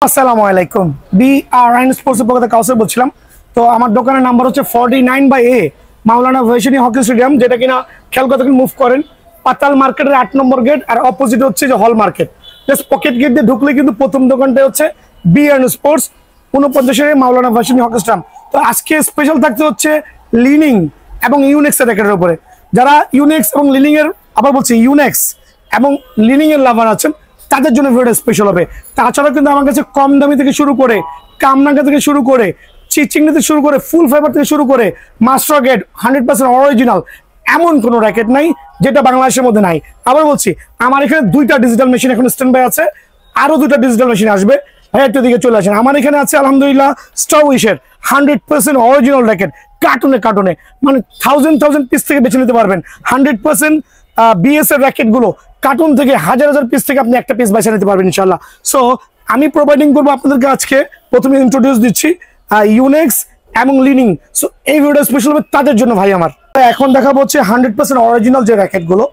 আসসালামু আলাইকুম। BRN sports পক্ষ থেকে কাউসার বলছিলাম। তো আমার দোকানের নাম্বার হচ্ছে 49/A মাওলানা ভাসানী হকি স্টেডিয়াম, যেটা কিনা খেয়াল করতে মুভ করেন পাতাল মার্কেটের 8 নম্বর গেট, আর অপোজিট হচ্ছে যে হল মার্কেট। জাস্ট পকেট গেট দিয়ে ঢুকলে কিন্তু প্রথম দোকানটা হচ্ছে BRN স্পোর্টস 49 মাওলানা ভাসানী হকি স্টেডিয়াম। তো আজকে স্পেশাল থাকতে হচ্ছে লিনিং এবং ইউনেক্স এর র্যাকেটের উপরে। যারা ইউনেক্স এবং লিনিং এর, আবার বলছি ইউনেক্স এবং লিনিং এর লাভার আছেন, তাদের জন্য ভিডিওটা স্পেশাল হবে। তাছাড়াও কিন্তু আমার কাছে কম দামি থেকে শুরু করে, কামনাঙ্গা থেকে শুরু করে, চিচিংড়ি থেকে শুরু করে, ফুল ফাইবার থেকে শুরু করে, মাস্টার গেট 100% অরিজিনাল এমন কোনো র্যাকেট নাই যেটা বাংলাদেশের মধ্যে নাই। আবার বলছি, আমার এখানে 2টা ডিজিটাল মেশিন এখন স্ট্যান্ড বাই আছে, আরো 2টা ডিজিটাল মেশিন আসবে। ভাই একটু দিকে চলে আসেন। আমার এখানে আছে আলহামদুলিল্লাহ স্টারউইশের 100% অরিজিনাল র্যাকেট, কার্টুনে কার্টুনে, মানে 1000 পিস থেকে বেছে নিতে পারবেন। 100% BS এর র্যাকেট গুলো কার্টুন থেকে হাজার পিস থেকে আপনি একটা পিস বেছে নিতে পারবেন ইনশাল্লাহ। সো আমি প্রোভাইডিং করবো আপনাদেরকে। আজকে প্রথমে ইন্ট্রোডিউস দিচ্ছি ইউনেক্স এবং লিনিং। সো এই ভিডিওটা স্পেশাল হবে তাদের জন্য ভাই আমার। এখন দেখাবো হচ্ছে 100% অরিজিনাল যে র্যাকেট গুলো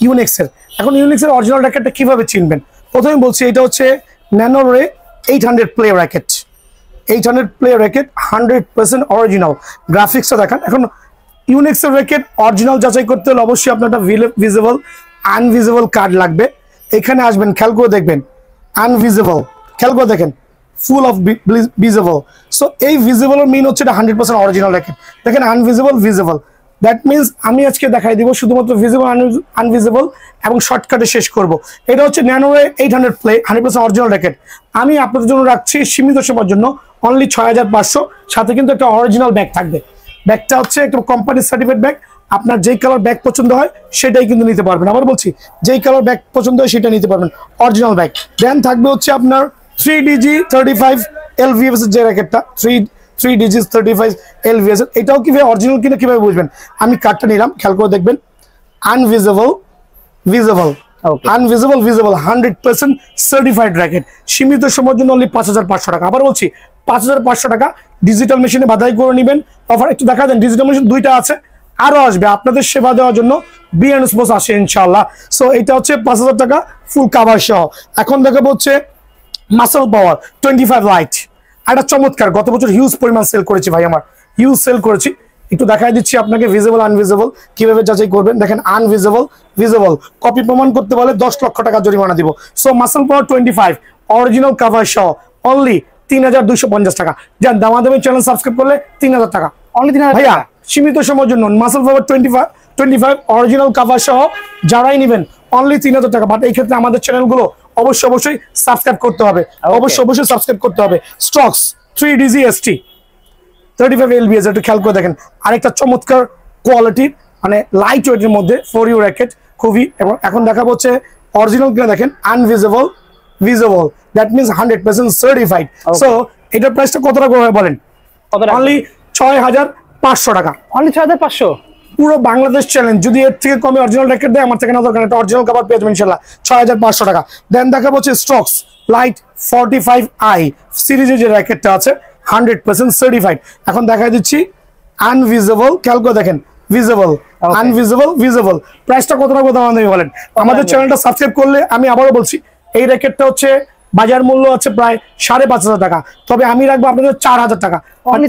ইউনেক্স এর। এখন ইউনেক্স এর অরিজিনাল র্যাকেটটা কিভাবে চিনবেন? প্রথমে বলছি, এটা হচ্ছে Nanoray 800 play racket. 800 play racket 100% original. গ্রাফিক্সটা দেখান। এখন ইউনেক্স এর র্যাকেট অরিজিনাল যাচাই করতে হলে অবশ্যই আপনার একটা ভিজিবল আনভিজিবল কার্ড লাগবে। এখানে আসবেন, খেয়াল করে দেখবেন আনভিজিবল, খেয়াল করে দেখেন ফুল অফ ভিজিবল। সো এই ভিজিবল মিন হচ্ছে এটা 100% অরিজিনাল র্যাকেট। দেখেন আনভিজিবল, ভিজিবল, দ্যাট মিনস আমি আজকে দেখাই দিব শুধুমাত্র ভিজিবল আনভিজিবল এবং শর্টকাটে শেষ করব। এটা হচ্ছে ন্যানোরে 800 প্লে 100% অরিজিনাল র্যাকেট। আমি আপনাদের জন্য রাখছি সীমিত সময়ের জন্য অনলি 6500। সাথে কিন্তু একটা অরিজিনাল ব্যাগ থাকবে। ব্যাগটা হচ্ছে একটা কোম্পানির সার্টিফাইড ব্যাগ। আপনার যেই কালার ব্যাগ পছন্দ হয় সেটাই কিন্তু নিতে পারবেন। আবার বলছি, যেই কালার ব্যাগ পছন্দ হয় সেটা নিতে পারবেন, অরিজিনাল ব্যাগ। দেন থাকবে হচ্ছে আপনার 3DG35 LVS যে র্যাকেটটা, 3DG35 LVS, এটাও কিভাবে অরিজিনাল কিনা কিভাবে বুঝবেন? আমি কার্ডটা নিলাম, খেয়াল করে দেখবেন আনভিজিবল, ভিজিবল, আনভিজিবল, ভিজিবল, 100% সার্টিফাইড র্যাকেট। সীমিত সময়ের জন্য অনলি 5500 টাকা। আবার বলছি 5500 টাকা ডিজিটাল মেশিনে বাধাই করে নেবেন। অফার একটু দেখা দেন, ডিজিটাল মেশিন 2টা আছে, আরো আসবে আপনাদের সেবা দেওয়ার জন্য। BRN স্পোর্টস আসে ইনশাআল্লাহ। সো এটা হচ্ছে 5000 টাকা ফুল কাভার সহ। এখন দেখাবো হচ্ছে মাসল পাওয়ার 25 লাইট। একটা চমৎকার, গত বছর হিউজ পরিমাণ সেল করেছি ভাই, আমার হিউজ সেল করেছি। একটু দেখাই দিচ্ছি আপনাকে ভিজিবল আনভিজিবল কিভাবে যাচাই করবেন। দেখেন আনভিজিবল, ভিজিবল, কপি প্রমাণ করতে পারলে 10 লক্ষ টাকা জরিমানা দিব। সো মাসল পাওয়ার 25 অরিজিনাল কাভার সহ অনলি 3250 টাকা। যান দামাদামি চ্যানেল সাবস্ক্রাইব করলে 3000 টাকা, অনলি 3000 ভাইয়া। সীমিত সময়ের জন্য মাসল পাওয়ার 25 অরিজিনাল কাভার সহ যারাই নেবেন অনলি 3000 টাকা। বাট এই ক্ষেত্রে আমাদের চ্যানেলগুলো অবশ্যই সাবস্ক্রাইব করতে হবে, অবশ্যই সাবস্ক্রাইব করতে হবে। স্টক্স 3DGST 35 LBS, একটু খেয়াল করে দেখেন। আরেকটা চমৎকার কোয়ালিটির, মানে লাইট ওয়েটের মধ্যে 4U র্যাকেট খুবই। এবং এখন দেখাবো হচ্ছে অরিজিনাল কিনা, দেখেন invisible, visible, that means 100% certified. So এটার প্রাইসটা কত টাকা বলেন? অনলি 6500 টাকা, অনলি 6500। পুরো বাংলাদেশ চ্যালেঞ্জ। যদি এর থেকে কমে অরিজিনাল র্যাকেট দেয় আমার থেকে না দরকার, একটা অরিজিনাল কভার পেয়ে যাবেন ইনশাআল্লাহ 6500 টাকা। দেন দেখাবো হচ্ছে স্টক্স লাইট 45i সিরিজের যে র্যাকেটটা আছে 100% সার্টিফাইড। এখন দেখাই দিচ্ছি আনভিজিবল, খেয়াল করে দেখেন ভিজিবল, আনভিজিবল, ভিজিবল। প্রাইসটা কত টাকা বলেন? আমাদের চ্যানেলটা সাবস্ক্রাইব করলে, আমি আবারও বলছি, এই র্যাকেটটা হচ্ছে বাজার মূল্য আছে প্রায় 5500 টাকা, তবে আমি রাখবো আপনাদের 4000 টাকা।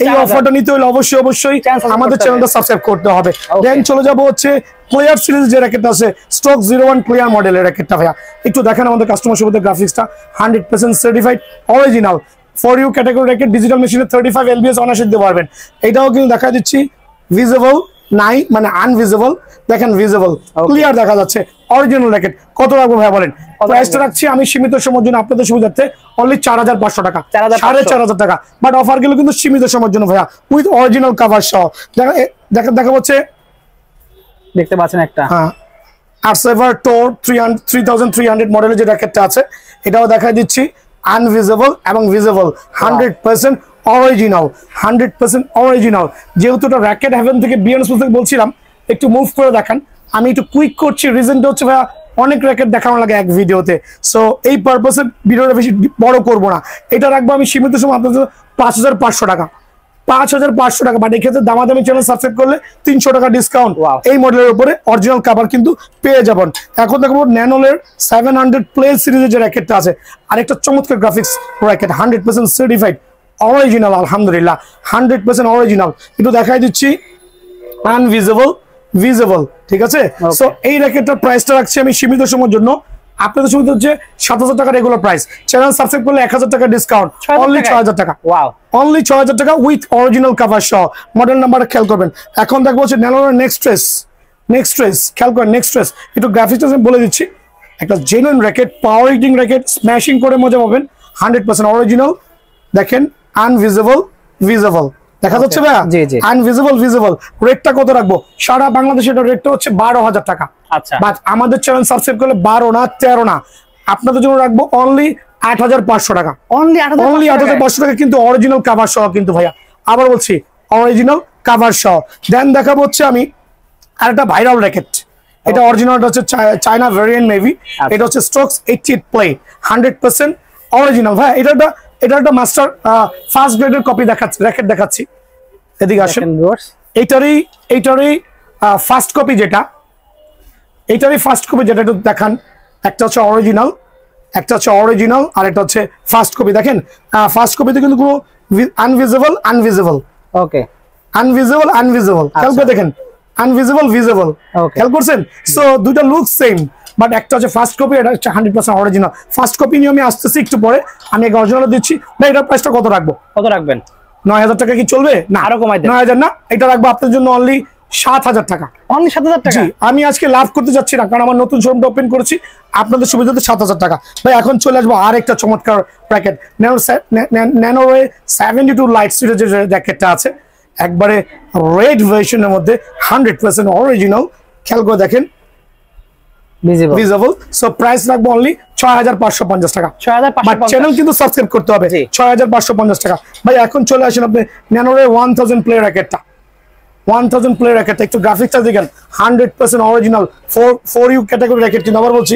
এই অফারটা নিতে হলে অবশ্যই আমাদের চ্যানেলটা সাবস্ক্রাইব করতে হবে। দেন চলে যাবো হচ্ছে ক্লিয়ার সিরিজ যে র্যাকেটটা আছে, স্টক 01 ক্লিয়ার মডেলের র্যাকেটটা। ভাইয়া একটু দেখেন আমাদের কাস্টমার সুবিধা গ্রাফিক্সটা 100% certified original 4U category racket. Digital মেশিনে 35 LBS অনার্স দিতে পারবেন। এটাও কিন্তু দেখা দিচ্ছি ভিজিবল নাই, মানে আনভিজিবল। দেখেন ভিজিবল, ক্লিয়ার দেখা যাচ্ছে, অরিজিনাল র্যাকেট। কত রাখবো ভাইয়া বলেন? প্রাইসটা রাখছি আমি সীমিত সময়ের জন্য আপনাদের সুবিধার্থে অনলি 4500 টাকা, 4500 টাকা। বাট অফার গুলো কিন্তু সীমিত সময়ের জন্য ভাইয়া, উইথ অরিজিনাল কাভার সহ। দেখা হচ্ছে, দেখতে পাচ্ছেন একটা আরসেভার টোর 3300 মডেলের যে র্যাকেটটা আছে, এটাও দেখা দিচ্ছি আনভিজিবল এবং ভিজিবল, 100% অরিজিনাল, 100% অরিজিনাল। যেহেতু এটা র্যাকেট হেভেন থেকে BRN স্পোর্টস থেকে বলছিলাম, একটু মুভ করে দেখান। আমি একটু কুইক করছি, রিজনটা হচ্ছে ভাইয়া অনেক র্যাকেট দেখানো লাগে এক ভিডিওতে। সো এই পারপাসে ভিডিওটা বেশি বড় করবো না, এটা রাখবো আমি সীমিত সময় আপনাদের 5500 টাকা। 5500 টাকা, বাট এক্ষেত্রে দামাদামি চ্যানেল সাবস্ক্রাইব করলে 300 টাকা ডিসকাউন্ট Wow. এই মডেলের উপরে অরিজিনাল কভার কিন্তু পেয়ে যাবেন। এখন দেখবো ন্যানোলের 700 প্লে সিরিজের যে র্যাকেটটা আছে, আরেকটা চমৎকার গ্রাফিক্স র্যাকেট, 100% সার্টিফাইড অরিজিনাল, আলহামদুলিল্লাহ 100% অরিজিনাল। একটু দেখাই দিচ্ছি, আনভিজিবল ভিজিবল, ঠিক আছে। সো এই র্যাকেটটার প্রাইসটা রাখছি আমি সীমিত সময়ের জন্য, আপনাদের সুবিধা হচ্ছে 7000 টাকা রেগুলার প্রাইস, চ্যানেল সাবস্ক্রাইব করলে 1000 টাকা ডিসকাউন্ট, অনলি 6000 টাকা, ওয়াও, অনলি 6000 টাকা উইথ অরিজিনাল কভার সহ। মডেল নাম্বারটা খেয়াল করবেন। এখন দেখবো হচ্ছে ন্যানোর নেক্সট ট্রেস, খেয়াল করেন নেক্সট ট্রেস, একটু গ্রাফিক্সটা আমি বলে দিচ্ছি। একটা জেনুইন র্যাকেট, পাওয়ার হিটিং র্যাকেট, স্ম্যাশিং করে মজা পাবেন, 100% অরিজিনাল। দেখেন আনভিজিবল ভিজিবল দেখা যাচ্ছে ভাইয়া, আনভিজিবল ভিজিবল। রেটটা কত রাখবো? সারা বাংলাদেশে এটা রেটটা হচ্ছে 12000 টাকা। আচ্ছা, বাট আমাদের চ্যানেল সাবস্ক্রাইব করলে 12 না 13 না, আপনাদের জন্য রাখবো অনলি 8500 টাকা, অনলি 8500 টাকা, কিন্তু অরিজিনাল কভার সহ কিন্তু ভাইয়া, আবার বলছি অরিজিনাল কভার সহ। দেন দেখাবো হচ্ছে আমি আরেকটা ভাইরাল র্যাকেট, এটা অরিজিনালটা হচ্ছে চায়না ভেরিয়েন্ট মেবি, এটা হচ্ছে স্ট্রোকস 88 প্লে, 100% অরিজিনাল ভাই। এটা একটা মাস্টার ফার্স্ট গ্রেডের কপি দেখাচ্ছি, র্যাকেট দেখাচ্ছি, এদিকে আসেন। এইটারই ফার্স্ট কপি যেটা, একটু দেখান। একটা হচ্ছে অরিজিনাল, আর একটা হচ্ছে ফার্স্ট কপি। দেখেন ফার্স্ট কপিতে কিন্তু কোনো আনভিজিবল, ওকে, আনভিজিবল খেয়াল করে দেখেন, আনভিজিবল ভিজিবল খেয়াল করছেন। সো দুটো লুক সেম, বাট একটা হচ্ছে ফার্স্ট কপি, এটা হচ্ছে 100% অরিজিনাল। ফার্স্ট কপি নিয়ে আমি আসতেছি একটু পরে, আমি একটা অরিজিনাল দিচ্ছি। না এটার প্রাইসটা কত রাখবো? কত রাখবেন? 9000 টাকা কি চলবে? না, আরো কমাই দেন। 9000 না, এটা রাখবো আপনার জন্য অনলি 7000 টাকা, অনলি 7000 টাকা। আমি আজকে লাভ করতে যাচ্ছি না, কারণ আমার নতুন শোরুমটা ওপেন করেছি, আপনাদের সুবিধাতে 7000 টাকা। ভাই এখন চলে আসবো আর একটা চমৎকার প্যাকেট, ন্যানোরে 72 লাইট সিরিজের যে জ্যাকেটটা আছে, একবারে রেড ভার্সনের মধ্যে 100% অরিজিনাল, খেয়াল করে দেখেন ভিজিবল। সো প্রাইস রাখবো অনলি 6550 টাকা। চ্যানেল কিন্তু সাবস্ক্রাইব করতে হবে, 6550 টাকা। ভাই এখন চলে আসেন আপনি ন্যানোরে 1000 প্লে র্যাকেটটা, 1000 প্লে র্যাকেটটা, একটু গ্রাফিক্সটা দেখেন, 100% অরিজিনাল 4U ক্যাটাগরি র্যাকেট, কিন্তু আবার বলছি।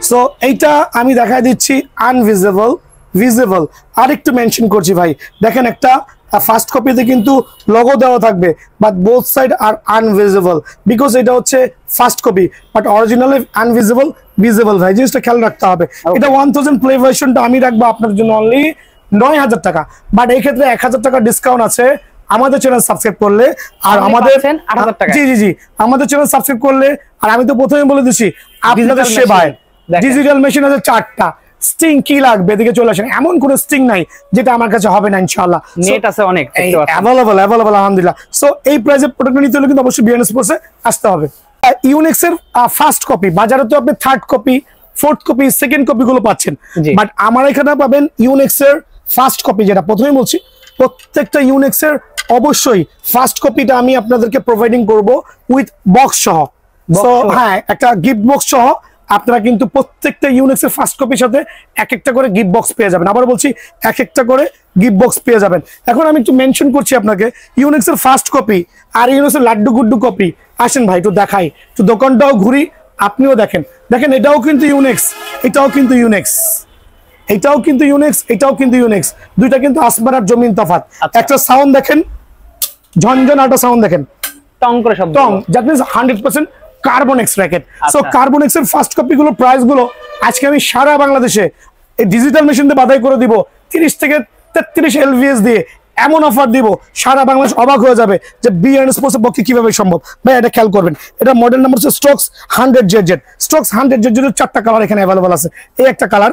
সো এইটা আমি দেখাই দিচ্ছি আনভিজিবল ভিজিবল। আরেকটু মেনশন করছি ভাই, দেখেন একটা ফার্স্ট কপিতে কিন্তু লোগো দেওয়া থাকবে, বাট বোথ সাইড আর আনভিজিবল, বিকজ এটা হচ্ছে first copy, but originally invisible visible. ভাই জিনিসটা খেয়াল রাখতে হবে। এটা 1000 প্লে ভার্সনটা আমি রাখবো আপনার জন্য অনলি 9000 টাকা, বাট এই ক্ষেত্রে 1000 টাকা ডিসকাউন্ট আছে আমাদের চ্যানেল সাবস্ক্রাইব করলে। আর আমাদের জি আমাদের চ্যানেল সাবস্ক্রাইব করলে, আর আমি তো প্রথমে বলে দিচ্ছি আপনাদের সেবায় ডিজিটাল মেশিন আছে 4টা। স্টিং কি লাগবে এদিকে চলে আসেন, এমন কোনো স্টিং নাই যেটা আমার কাছে হবে না ইনশাআল্লাহ, নেট আছে অনেক অ্যাভেলেবল আলহামদুলিল্লাহ। সো এই প্রাইসে প্রোডাক্ট নিতে হলে কিন্তু অবশ্যই বিএনএস স্পোর্টসে আসতে হবে। ইউনিক্স এর ফার্স্ট কপি, বাজারে তো আপনি third copy, fourth copy, second copy গুলো পাচ্ছেন, বাট আমার এখানে পাবেন ইউনিক্স এর ফার্স্ট কপি, যেটা প্রথমেই বলছি প্রত্যেকটা ইউনিক্স এর অবশ্যই ফার্স্ট কপিটা আমি আপনাদেরকে প্রোভাইডিং করব উইথ বক্স সহ। সো হ্যাঁ, একটা গিফট বক্স সহ আপনারা কিন্তু প্রত্যেকটা ইউনিক্স এর ফার্স্ট কপির সাথে এক একটা করে গিফট বক্স পেয়ে যাবেন। আবার বলছি এক একটা করে গিফট বক্স পেয়ে যাবেন। এখন আমি একটু মেনশন করছি আপনাকে ইউনিক্স এর ফার্স্ট কপি আর ইউনিক্স এর লাড্ডু গুড্ডু কপি। আসেন ভাই একটু দেখাই, একটু দোকানটাও ঘুরি, আপনিও দেখেন। দেখেন এটাও কিন্তু ইউনিক্স, এটাও কিন্তু ইউনিক্স, এটাও কিন্তু ইউনিক্স, এটাও কিন্তু ইউনিক্স, দুইটা কিন্তু আসমান আর জমিন তফাৎ। একটা সাউন্ড দেখেন, ঝনঝন, একটা সাউন্ড দেখেন টং করে শব্দ, টং, দ্যাট মিন্স 100% কার্বনেক্স র্যাকেট। সো কার্বনেক্স এর ফার্স্ট কপি গুলো প্রাইস গুলো আজকে আমি সারা বাংলাদেশে এই ডিজিটাল মেশিন দিয়ে বাধাই করে দিব 30 থেকে 33 LVS দিয়ে, এমন অফার দিব সারা বাংলাদেশ অবাক হয়ে যাবে যে বিএনএস স্পোর্টসের পক্ষে কিভাবে সম্ভব। ভাই এটা খেয়াল করবেন, এটা মডেল নাম্বার হচ্ছে স্ট্রোকস 100ZZ। স্ট্রোকস 100ZZ এর 4টা কালার এখানে অ্যাভেলেবল আছে। এই একটা কালার,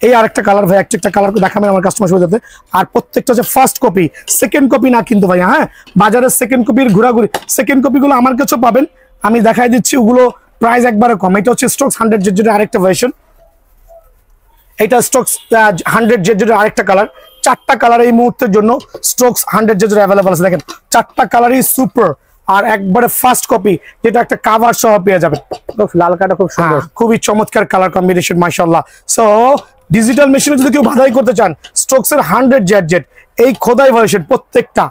এই আরেকটা কালার, ভাই একটা কালার দেখাবেন আমার কাস্টমার সুবিধাতে। আর প্রত্যেকটা হচ্ছে ফার্স্ট কপি, সেকেন্ড কপি না কিন্তু ভাই। হ্যাঁ, বাজারের সেকেন্ড কপির ঘোরাঘুরি, সেকেন্ড কপি গুলো আমার কাছেও পাবেন, আমি দেখাই দিচ্ছি, ওগুলো প্রাইস একবারে কম। এটা হচ্ছে স্ট্রোকস 100ZZ এর আরেকটা ভার্সন, এটা স্ট্রোকস 100ZZ এর আরেকটা কালার। 4টা কালার এই মুহূর্তের জন্য স্ট্রোকস 100ZZ অ্যাভেলেবল আছে। দেখেন 4টা কালারই সুপার, আর একবারে ফার্স্ট কপি, যেটা একটা কাভার সহ পেয়ে যাবেন। লাল কাটা খুব সুন্দর, খুবই চমৎকার কালার কম্বিনেশন, মাশাআল্লাহ। সো ডিজিটাল মেশিনে যদি কেউ বাধাই করতে চান, স্ট্রোকস এর 100ZZ এই খোদাই ভার্সন, প্রত্যেকটা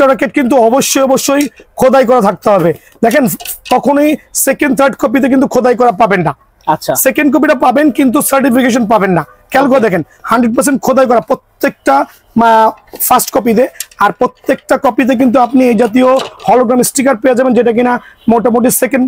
র্যাকেট কিন্তু অবশ্যই খোদাই করা থাকতে হবে। দেখেন কখনোই সেকেন্ড থার্ড কপিতে কিন্তু খোদাই করা পাবেন না। আচ্ছা, সেকেন্ড কপিটা পাবেন কিন্তু সার্টিফিকেশন পাবেন না, খেয়াল করে দেখেন 100% খোদাই করা প্রত্যেকটা ফার্স্ট কপিতে। আর প্রত্যেকটা কপিতে কিন্তু আপনি এই জাতীয় হলোগ্রাম স্টিকার পেয়ে যাবেন, যেটা কিনা মোটামুটি সেকেন্ড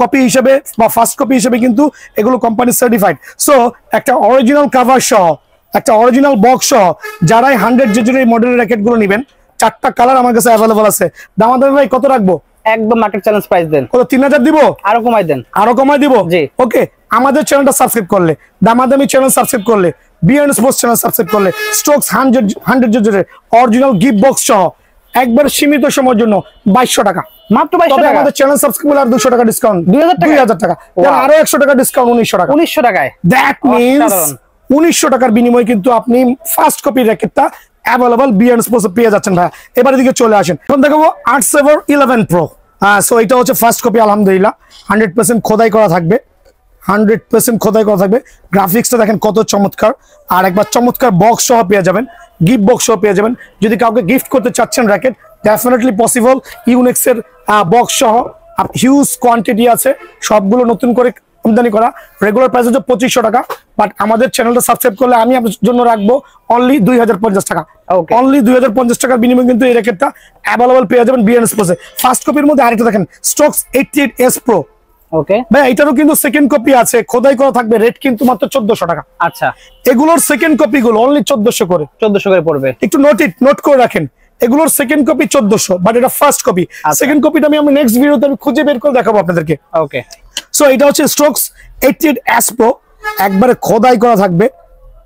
কপি হিসেবে বা ফার্স্ট কপি হিসেবে কিন্তু এগুলো কোম্পানি সার্টিফাইড। সো একটা অরিজিনাল কাভার সহ, একটা অরিজিনাল বক্স সহ যারাই 100 জেজের এই মডেলের র্যাকেট গুলো নেবেন, 4টা কালার আমার কাছে অ্যাভেলেবল আছে। দামাদামি ভাই কত রাখবো? একদম মার্কেট চ্যালেঞ্জ প্রাইস দেন। কত? 3000 দিব? আরো কমাই দেন। আরো কমাই দিব? জি। ওকে, আমাদের চ্যানেলটা সাবস্ক্রাইব করলে, দামাদামি চ্যানেল সাবস্ক্রাইব করলে, বিএন স্পোর্টস চ্যানেল সাবস্ক্রাইব করলে, স্ট্রোকস 100 জেজের অরিজিনাল গিফট বক্স সহ একবার সীমিত সময়ের জন্য 2200 টাকা মাত্র। 2200 টাকা। আমাদের চ্যানেল সাবস্ক্রাইব করলে আর 200 টাকা ডিসকাউন্ট, 2000 টাকা, আরো 100 টাকা ডিসকাউন্ট, 1900 টাকা। 1900 টাকায়। দ্যাট মিন্স 1900 টাকার বিনিময়ে কিন্তু আপনি ফার্স্ট কপি র্যাকেটটা অ্যাভেলেবল বিএন স্পোর্টস পেয়ে যাচ্ছেন ভাই। এবার এদিকে চলে আসেন, এখন দেখাবো আর্টস এভার 11 প্রো। সো এটা হচ্ছে ফার্স্ট কপি, আলহামদুলিল্লাহ 100% খোদাই করা থাকবে, 100% খোদাই করা থাকবে। গ্রাফিক্সটা দেখেন কত চমৎকার, আর একবার চমৎকার বক্স সহ পেয়ে যাবেন, গিফট বক্স সহ পেয়ে যাবেন। যদি কাউকে গিফট করতে চাচ্ছেন র্যাকেট, ডেফিনেটলি পসিবল। ইউনিক্স এর বক্স সহ হিউজ কোয়ান্টিটি আছে, সবগুলো নতুন করে আমদানি করা। রেগুলার প্রাইস হচ্ছে 2500 টাকা, বাট আমাদের চ্যানেলটা সাবস্ক্রাইব করলে আমি আপনার জন্য রাখবো অনলি 2050 টাকা। অনলি 2050 টাকার বিনিময়ে কিন্তু এই র্যাকেটটা অ্যাভেলেবল পেয়ে যাবেন বিএন স্পোর্টসে। ফার্স্ট কপির মধ্যে আরেকটা দেখেন, স্ট্রোকস 88S প্রো। ওকে ভাই, এটারও কিন্তু সেকেন্ড কপি আছে, খোদাই করা থাকবে, রেট কিন্তু মাত্র 1400 টাকা। আচ্ছা, এগুলোর সেকেন্ড কপি গুলো অনলি 1400 করে। 1400 করে পড়বে। একটু নোট করে রাখেন, এগুলোর সেকেন্ড কপি 1400, বাট এটা ফার্স্ট কপি। সেকেন্ড কপিটা আমি নেক্সট ভিডিওতে আমি খুঁজে বের করে দেখাবো আপনাদেরকে। ওকে, সো এটা হচ্ছে স্ট্রোকস 88S প্রো, একবারে খোদাই করা থাকবে,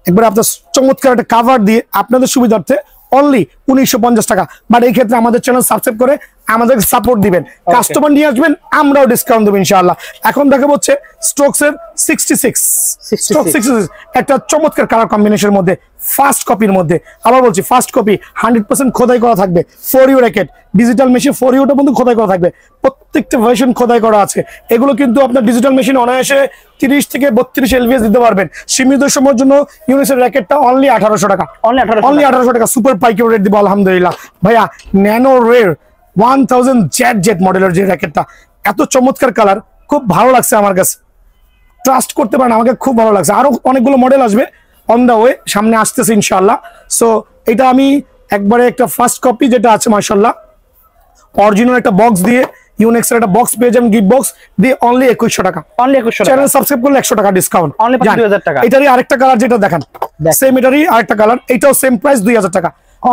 একবারে আপনার চমৎকার একটা কাভার দিয়ে আপনাদের সুবিধার্থে অনলি 1950 টাকা। বাট এই ক্ষেত্রে আমাদের চ্যানেল সাবস্ক্রাইব করে আমাদেরকে সাপোর্ট দিবেন, কাস্টমার নিয়ে আসবেন, আমরাও ডিসকাউন্ট দেবো ইনশাআল্লাহ। এখন দেখাবো হচ্ছে স্ট্রোকস এর 66, একটা চমৎকার কালার কম্বিনেশনের মধ্যে, ফার্স্ট কপির মধ্যে। আবার বলছি, ফার্স্ট কপি 100% খোদাই করা থাকবে, 4U র্যাকেট, ডিজিটাল মেশিন 4Uটা কিন্তু খোদাই করা থাকবে, প্রত্যেকটা ভার্সন খোদাই করা আছে। এগুলো কিন্তু আপনার ডিজিটাল মেশিন অনায়াসে 30 থেকে 32 LVS দিতে পারবেন। সীমিত সময়ের জন্য ইউনিক্সের র্যাকেটটা অনলি 1800 টাকা, অনলি 1800 টাকা। সুপার পাইকারি রেট দিব আলহামদুলিল্লাহ ভাইয়া। ন্যানো রেয়ার 1000 জেট মডেলের যে র্যাকেটটা, এত চমৎকার কালার, খুব ভালো লাগছে আমার কাছে, ট্রাস্ট করতে পারেন, আমাকে খুব ভালো লাগছে। আরো অনেকগুলো মডেল আসবে অন দা ওয়ে, সামনে আসতেছে ইনশাআল্লাহ। সো এটা আমি একবারে একটা ফার্স্ট কপি যেটা আছে মাশাআল্লাহ, অরিজিনাল একটা বক্স দিয়ে, ইউনিক্স এর একটা বক্স পেয়ে যাবেন, গিফট বক্স দিয়ে অনলি 2100 টাকা। অনলি 2100 টাকা। চ্যানেল সাবস্ক্রাইব করলে 100 টাকা ডিসকাউন্ট, অনলি 2000 টাকা। এটারই আরেকটা কালার যেটা দেখেন, সেম এটারই আরেকটা কালার, এটাও সেম প্রাইস 2000 টাকা।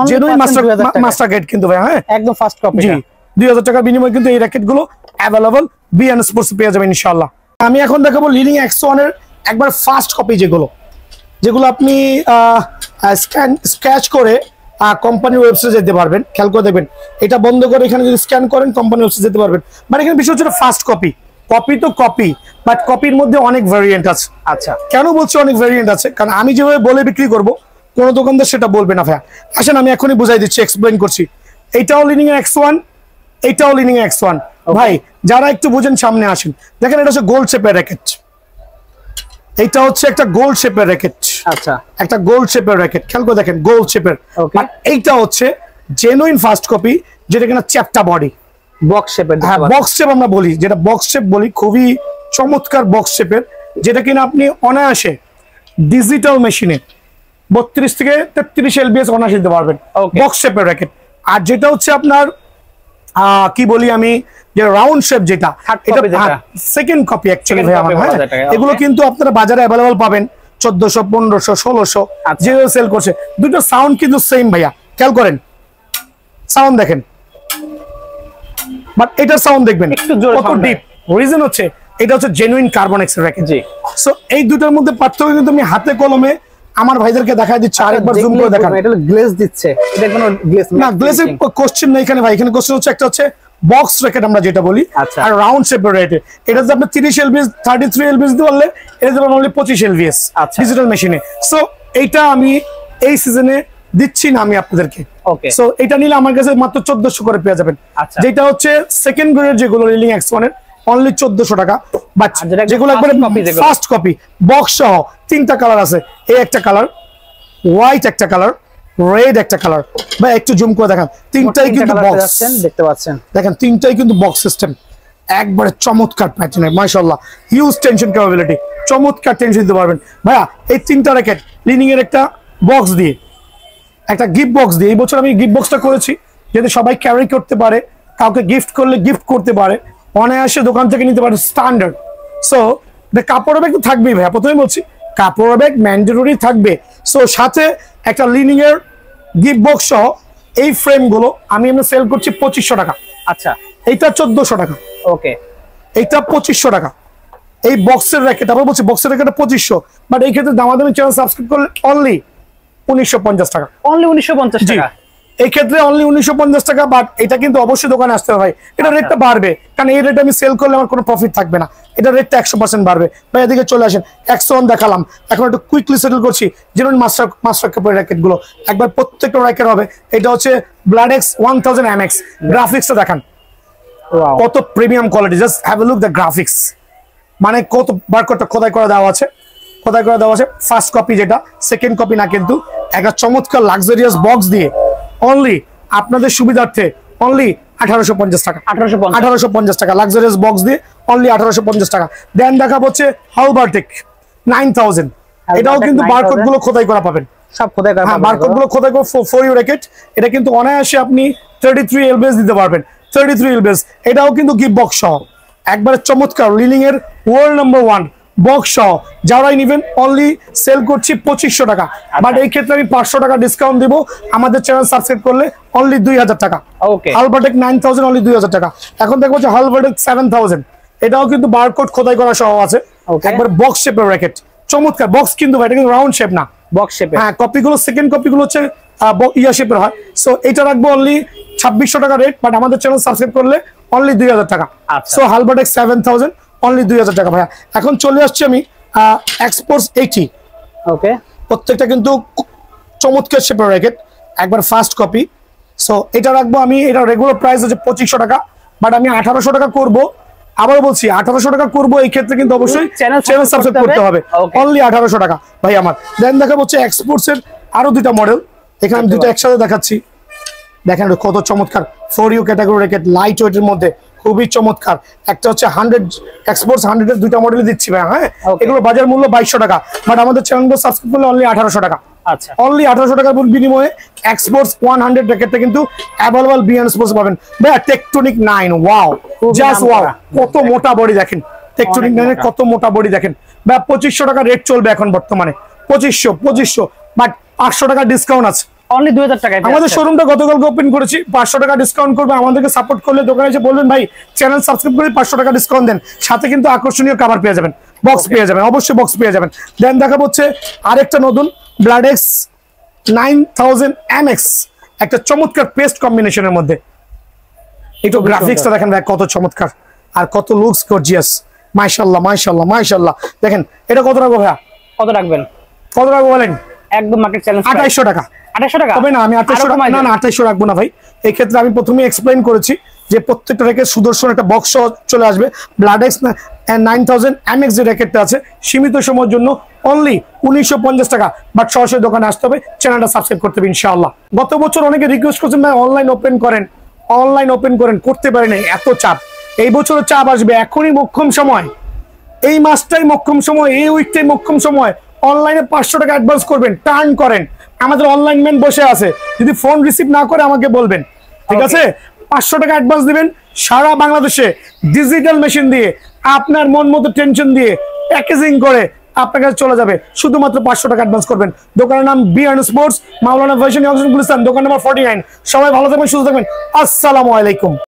জেনুইন মাস্টার গেট কিন্তু ভাই, হ্যাঁ একদম ফার্স্ট কপি। জি, 2000 টাকার বিনিময়ে কিন্তু এই র্যাকেট গুলো অ্যাভেলেবল বিএন স্পোর্টস পেয়ে যাবেন ইনশাআল্লাহ। আমি এখন দেখাবো লিডিং X1 এর একবার ফার্স্ট কপি, যেগুলো আপনি স্ক্র্যাচ করে কোম্পানির ওয়েবসাইটে যেতে পারবেন। খেয়াল করে দেখবেন, এটা বন্ধ করে এখানে যদি স্ক্যান করেন কোম্পানির ওয়েবসাইটে যেতে পারবেন। বাট এখানে বিষয় হচ্ছে ফার্স্ট কপি, কপি তো কপি, বাট কপির মধ্যে অনেক ভ্যারিয়েন্ট আছে। আচ্ছা, কেন বলছি অনেক ভ্যারিয়েন্ট আছে? কারণ আমি যেভাবে বলে বিক্রি করবো, কোনো দোকানদার সেটা বলবে না ভাইয়া। আসেন আমি এখনই বুঝাই দিচ্ছি, এক্সপ্লেন করছি। এইটাও লিডিং X1, এইটাও লিডিং X1। ভাই যারা একটু বুঝেন সামনে আসেন, দেখেন এটা হচ্ছে গোল্ড শেপের র্যাকেট, এইটা হচ্ছে একটা গোল্ড শেপের র্যাকেট। আচ্ছা, একটা গোল্ড শেপের র্যাকেট, খেয়াল করে দেখেন, গোল্ড শেপের। এইটা হচ্ছে জেনুইন ফার্স্ট কপি, যেটা কিনা চ্যাপ্টা বডি, বক্স শেপের। হ্যাঁ, বক্স শেপ আমরা বলি, যেটা বক্স শেপ বলি, খুবই চমৎকার বক্স শেপের, যেটা কিনা আপনি অনায়াসে ডিজিটাল মেশিনে 32 থেকে 33 LBS অনায়াসে দিতে পারবেন, বক্স শেপের র্যাকেট। আর যেটা হচ্ছে আপনার কি বলি আমি, যে রাউন্ড শেপ, যেটা এটা সেকেন্ড কপি অ্যাকচুয়ালি ভাই আমার। হ্যাঁ, এগুলো কিন্তু আপনারা বাজারে অ্যাভেলেবল পাবেন 1400, 1500, 1600 যে সেল করছে। দুটো সাউন্ড কিন্তু সেম ভাইয়া, খেয়াল করেন সাউন্ড দেখেন, বাট এটার সাউন্ড দেখবেন কত ডিপ। রিজন হচ্ছে এটা হচ্ছে জেনুইন কার্বন এক্স র্যাকেট। জি, সো এই দুটোর মধ্যে পার্থক্য কিন্তু আমি হাতে কলমে আমার ভাইদেরকে দেখাই দিচ্ছি। আরেকবার জুম করে দেখান, এটা গ্লেজ দিচ্ছে, এটা কোনো গ্লেজ না, গ্লেজের কোশ্চেন নেই এখানে ভাই। এখানে কোশ্চেন হচ্ছে একটা হচ্ছে বক্স র্যাকেট আমরা যেটা বলি, আর রাউন্ড শেপের র্যাকেট। এটা যদি আপনি 30 LBS 33 LBS দিতে পারলে এটা দেবেন অনলি 25 LBS ডিজিটাল মেশিনে। সো এইটা আমি এই সিজনে দিচ্ছি না আমি আপনাদেরকে। সো এটা নিলে আমার কাছে মাত্র 1400 করে পেয়ে যাবেন। যেটা হচ্ছে সেকেন্ড গ্রেডের যেগুলো লিডিং X1 এর অনলি 1400 টাকা। বাট যেগুলো একবারে ফার্স্ট কপি বক্স সহ 3টা কালার আছে, এই একটা কালার, হোয়াইট একটা কালার, রেড একটা কালার। ভাই একটু জুম করে দেখান, তিনটাই কিন্তু বক্স, দেখতে পাচ্ছেন, দেখেন তিনটাই কিন্তু বক্স সিস্টেম, একবারে চমৎকার প্যাটার্নের মাশাআল্লাহ, হিউজ টেনশন ক্যাপাবিলিটি, চমৎকার টেনশন দিতে পারবেন ভাইয়া। এই 3টা র্যাকেট লিনিং এর একটা বক্স দিয়ে, একটা গিফট বক্স দিয়ে, এই বছর আমি গিফট বক্সটা করেছি যাতে সবাই ক্যারি করতে পারে, কাউকে গিফট করলে গিফট করতে পারে, অনায়াসে দোকান থেকে নিতে পারে স্ট্যান্ডার্ড। সো কাপড়ের ব্যাগ তো থাকবেই ভাইয়া, প্রথমে বলছি কাপড়ের ব্যাগ ম্যান্ডেটরি থাকবে। সো সাথে একটা লিনিং এর গিফট বক্স সহ এই ফ্রেমগুলো আমি সেল করছি 2500 টাকা। আচ্ছা, এইটা 1400 টাকা, ওকে, এইটা 2500 টাকা। এই বক্সের র্যাকেট আবার বলছি, বক্সের র্যাকেটটা 2500, বাট এই ক্ষেত্রে দামাদামি চ্যানেল সাবস্ক্রাইব করলে অনলি 1950 টাকা। অনলি 1950 টাকা। এই ক্ষেত্রে অনলি 1950 টাকা, বাট এটা কিন্তু অবশ্যই দোকানে আসতে হবে ভাই, এটা রেটটা বাড়বে, কারণ এই রেট আমি সেল করলে আমার কোনো প্রফিট থাকবে না, এটা রেটটা 100% বাড়বে ভাই। এদিকে চলে আসেন, 101 দেখালাম, এখন একটু কুইকলি সেটেল করছি যেমন মাস্টার কাপের র্যাকেট গুলো, একবার প্রত্যেকটা র্যাকেট হবে। এটা হচ্ছে ব্লাডেক্স 1000 MX, গ্রাফিক্সটা দেখান কত premium quality, just have a look the graphics, মানে কত বারকোডটা খোদাই করে দেওয়া আছে, খোদাই করে দেওয়া আছে। ফার্স্ট কপি যেটা, সেকেন্ড কপি না, কিন্তু একটা চমৎকার লাক্সারিয়াস বক্স দিয়ে অনলি আপনাদের সুবিধার্থে অনলি 1850 টাকা। 1850 টাকা লাক্সারিয়াস বক্স দিয়ে অনলি 1850 টাকা। দেন দেখা হচ্ছে হালবার্টেক 9000, এটাও কিন্তু বারকোড গুলো খোদাই করা পাবেন, সব খোদাই করা, হ্যাঁ বারকোড গুলো খোদাই করে ফর ইউ র্যাকেট। এটা কিন্তু অনায়াসে আপনি 33 এলবিএস দিতে পারবেন, 33 এলবিএস। এটাও কিন্তু গিফট বক্স সহ একবারে চমৎকার লিনিং এর ওয়ার্ল্ড নাম্বার 1 বক্স সহ যারাই নেবেন অনলি সেল করছি 2500 টাকা, বাট এই ক্ষেত্রে আমি 500 টাকা ডিসকাউন্ট দিব আমাদের চ্যানেল সাবস্ক্রাইব করলে অনলি 2000 টাকা। ওকে, হালবার্টেক 9000 অনলি 2000 টাকা। এখন দেখবো যে হালবার্টেক 7000, এটাও কিন্তু বারকোড খোদাই করা সহ আছে, একবার বক্স শেপের র্যাকেট, চমৎকার বক্স কিন্তু ভাই, এটা কিন্তু রাউন্ড শেপ না, বক্স শেপে। হ্যাঁ কপিগুলো সেকেন্ড কপিগুলো হচ্ছে ইয়া শেপের হয়। সো এটা রাখবো অনলি 2600 টাকা রেট, বাট আমাদের চ্যানেল সাবস্ক্রাইব করলে অনলি 2000 টাকা। সো হালবার্টেক 7000 অনলি 2000 টাকা ভাইয়া। এখন চলে আসছি আমি এক্সপোর্টস 80, ওকে, প্রত্যেকটা কিন্তু চমৎকার শেপের র্যাকেট, একবার ফার্স্ট কপি। সো এটা রাখবো আমি, এটা রেগুলার প্রাইস হচ্ছে 2500 টাকা, বাট আমি 1800 টাকা করবো। আবার বলছি 1800 টাকা করবো, এই ক্ষেত্রে কিন্তু অবশ্যই চ্যানেল সাবস্ক্রাইব করতে হবে, অনলি 1800 টাকা ভাই আমার। দেন দেখা হচ্ছে এক্সপোর্টস এর আরো দুইটা মডেল, এখানে আমি দুটো একসাথে দেখাচ্ছি, দেখেন কত চমৎকার for you category racket, light ওয়েটের মধ্যে খুবই চমৎকার। একটা হচ্ছে 100 এক্সপোর্টস 100 এর দুইটা মডেল দিচ্ছি ভাই, হ্যাঁ এগুলো বাজার মূল্য 2200 টাকা, বাট আমাদের চ্যানেলটা সাবস্ক্রাইব করলে অনলি 1800 টাকা। আচ্ছা, অনলি 1800 টাকার বিনিময়ে এক্সপোর্টস 100 র্যাকেটটা কিন্তু অ্যাভেলেবল বিএন স্পোর্টস পাবেন ভাই। টেকটনিক 9, ওয়াও, জাস্ট ওয়াও, কত মোটা বডি দেখেন, টেকটনিক 9 এর কত মোটা বডি দেখেন ভাই। 2500 টাকা রেট চলবে এখন বর্তমানে, 2500, বাট 500 টাকা ডিসকাউন্ট আছে, অনলি 2000 টাকায়। আমাদের শোরুমটা গতকালকে ওপেন করেছি, 500 টাকা ডিসকাউন্ট করবে, আমাদেরকে সাপোর্ট করলে দোকানে এসে বলবেন ভাই চ্যানেল সাবস্ক্রাইব করে 500 টাকা ডিসকাউন্ট দেন, সাথে কিন্তু আকর্ষণীয় কভার পেয়ে যাবেন, বক্স পেয়ে যাবেন, অবশ্যই বক্স পেয়ে যাবেন। দেন দেখা হচ্ছে আরেকটা নতুন ব্লাডেক্স 9000 MX, একটা চমৎকার পেস্ট কম্বিনেশনের মধ্যে, একটু গ্রাফিক্সটা দেখেন ভাই কত চমৎকার আর কত লুকস গর্জিয়াস, মাশাআল্লাহ মাশাআল্লাহ মাশাআল্লাহ। দেখেন এটা কত রাখবো ভাইয়া? কত রাখবেন? কত রাখবো বলেন? একদম মার্কেট চ্যালেঞ্জ 2800 টাকা। 2800 টাকা তবে না, আমি 2800 টাকা না, 2800 রাখবো না ভাই। এই ক্ষেত্রে আমি প্রথমেই এক্সপ্লেইন করেছি যে প্রত্যেকটা র্যাকেট সুদর্শন একটা বক্স চলে আসবে। ব্লাডেক্স 9000 MX যে র্যাকেটটা আছে সীমিত সময়ের জন্য অনলি 1950 টাকা, বাট সরাসরি দোকানে আসতে হবে, চ্যানেলটা সাবস্ক্রাইব করতে হবে ইনশাআল্লাহ। গত বছর অনেকে রিকোয়েস্ট করছেন ভাই অনলাইন ওপেন করেন, অনলাইন ওপেন করেন, করতে পারেন এত চাপ। এই বছরও চাপ আসবে, এখনই মোক্ষম সময়, এই মাসটাই মোক্ষম সময়, এই উইকটাই মোক্ষম সময়। অনলাইনে 500 টাকা অ্যাডভান্স করবেন, টার্ন করেন, আমাদের অনলাইন ম্যান বসে আছে, যদি ফোন রিসিভ না করে আমাকে বলবেন, ঠিক আছে? 500 টাকা অ্যাডভান্স দিবেন, সারা বাংলাদেশে ডিজিটাল মেশিন দিয়ে আপনার মন মতো টেনশন দিয়ে প্যাকেজিং করে আপনার কাছে চলে যাবে, শুধুমাত্র 500 টাকা অ্যাডভান্স করবেন। দোকানের নাম বিআরএন স্পোর্টস, মাওলানা ভাইশানী গুলিস্তান, দোকান নাম্বার 49। সবাই ভালো থাকবেন, সুস্থ থাকবেন, আসসালামু আলাইকুম।